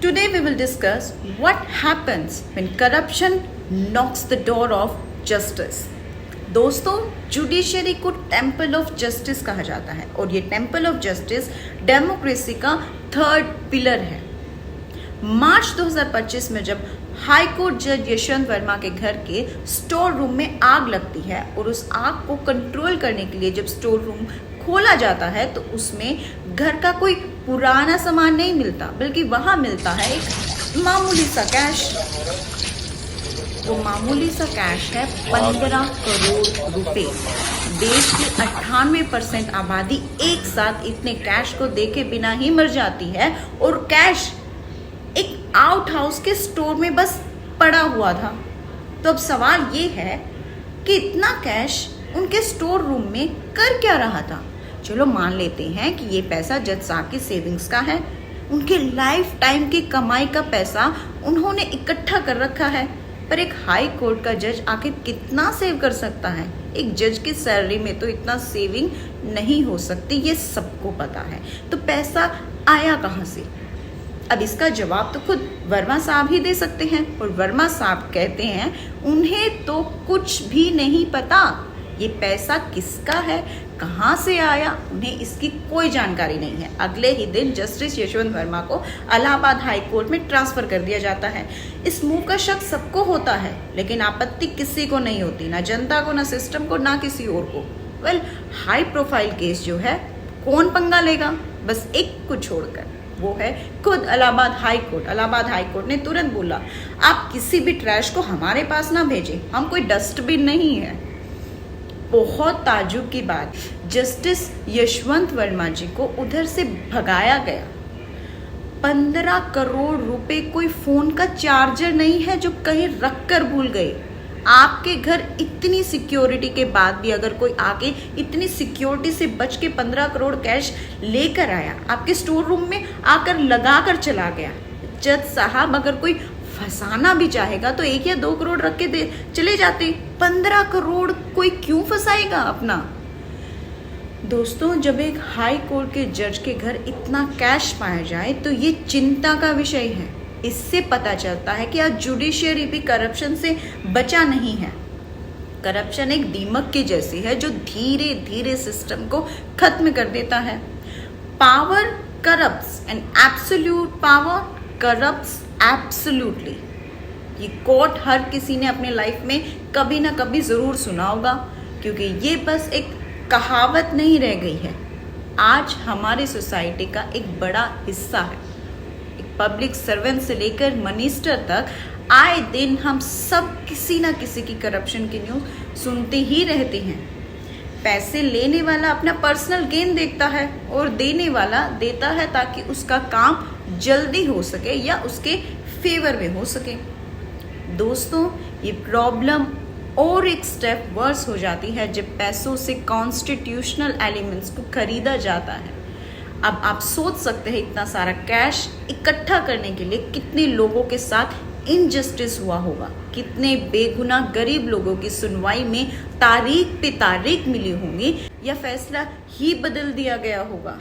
Today we will discuss what happens when corruption knocks the door of justice. दोस्तों, judiciary को temple of justice कहा जाता है और ये टेम्पल ऑफ जस्टिस डेमोक्रेसी का थर्ड पिलर है। मार्च 2025 में जब हाई कोर्ट जज यशवंत वर्मा के घर के स्टोर रूम में आग लगती है और उस आग को कंट्रोल करने के लिए जब स्टोर रूम खोला जाता है तो उसमें घर का कोई पुराना सामान नहीं मिलता, बल्कि वहां मिलता है एक मामूली सा कैश। वो मामूली सा कैश है 15 करोड़ रुपए। देश की 98% आबादी एक साथ इतने कैश को देखे बिना ही मर जाती है और कैश एक आउट हाउस के स्टोर में बस पड़ा हुआ था। तो अब सवाल ये है कि इतना कैश उनके स्टोर रूम में कर क्या रहा था। चलो मान लेते हैं कि ये पैसा जज साहब की सेविंग्स का है, उनके लाइफ टाइम की कमाई का पैसा उन्होंने इकट्ठा कर रखा है। पर एक हाई कोर्ट का जज आखिर कितना सेव कर सकता है? एक जज की सैलरी में तो इतना सेविंग नहीं हो सकती, ये सबको पता है। तो पैसा आया कहाँ से? अब इसका जवाब तो खुद वर्मा साहब ही दे सकते हैं और वर्मा साहब कहते हैं उन्हें तो कुछ भी नहीं पता। ये पैसा किसका है, कहाँ से आया, उन्हें इसकी कोई जानकारी नहीं है। अगले ही दिन जस्टिस यशवंत वर्मा को इलाहाबाद हाई कोर्ट में ट्रांसफर कर दिया जाता है। इस मूव का शक सबको होता है, लेकिन आपत्ति किसी को नहीं होती, ना जनता को, ना सिस्टम को, ना किसी और को। वेल, हाई प्रोफाइल केस जो है कौन पंगा लेगा? बस एक को छोड़कर, वो है खुद Allahabad high court. Allahabad high court ने तुरंत बोला, आप किसी भी ट्रैश को हमारे पास ना भेजें, हम कोई डस्टबिन नहीं है। बहुत ताज्जुब की बात, जस्टिस यशवंत वर्मा जी को उधर से भगाया गया। 15 करोड़ रुपए कोई फोन का चार्जर नहीं है जो कहीं रख कर भूल गए। आपके घर इतनी सिक्योरिटी के बाद भी अगर कोई आके इतनी सिक्योरिटी से बच के 15 करोड़ कैश लेकर आया, आपके स्टोर रूम में आकर लगा कर चला गया, जज साहब अगर कोई फंसाना भी चाहेगा तो 1 या 2 करोड़ रख के दे चले जाते। 15 करोड़ कोई क्यों फंसाएगा अपना? दोस्तों, जब एक हाई कोर्ट के जज के घर इतना कैश पाया जाए तो ये चिंता का विषय है। इससे पता चलता है कि आज जुडिशरी भी करप्शन से बचा नहीं है। करप्शन एक दीमक की जैसी है जो धीरे धीरे सिस्टम को खत्म कर देता है। Power corrupts and absolute power corrupts absolutely. ये कोट हर किसी ने अपने लाइफ में कभी ना कभी जरूर सुना होगा, क्योंकि ये बस एक कहावत नहीं रह गई है, आज हमारी सोसाइटी का एक बड़ा हिस्सा है। एक पब्लिक सर्वेंट से लेकर मिनिस्टर तक आए दिन हम सब किसी ना किसी की करप्शन की न्यूज़ सुनते ही रहते हैं। पैसे लेने वाला अपना पर्सनल गेन देखता है और देने वाला देता है ताकि उसका काम जल्दी हो सके या उसके फेवर में हो सके। दोस्तों, ये प्रॉब्लम और एक स्टेप वर्स हो जाती है जब पैसों से कॉन्स्टिट्यूशनल एलिमेंट्स को खरीदा जाता है। अब आप सोच सकते हैं इतना सारा कैश इकट्ठा करने के लिए कितने लोगों के साथ इनजस्टिस हुआ होगा, कितने बेगुनाह गरीब लोगों की सुनवाई में तारीख पे तारीख मिली होंगी या फैसला ही बदल दिया गया होगा।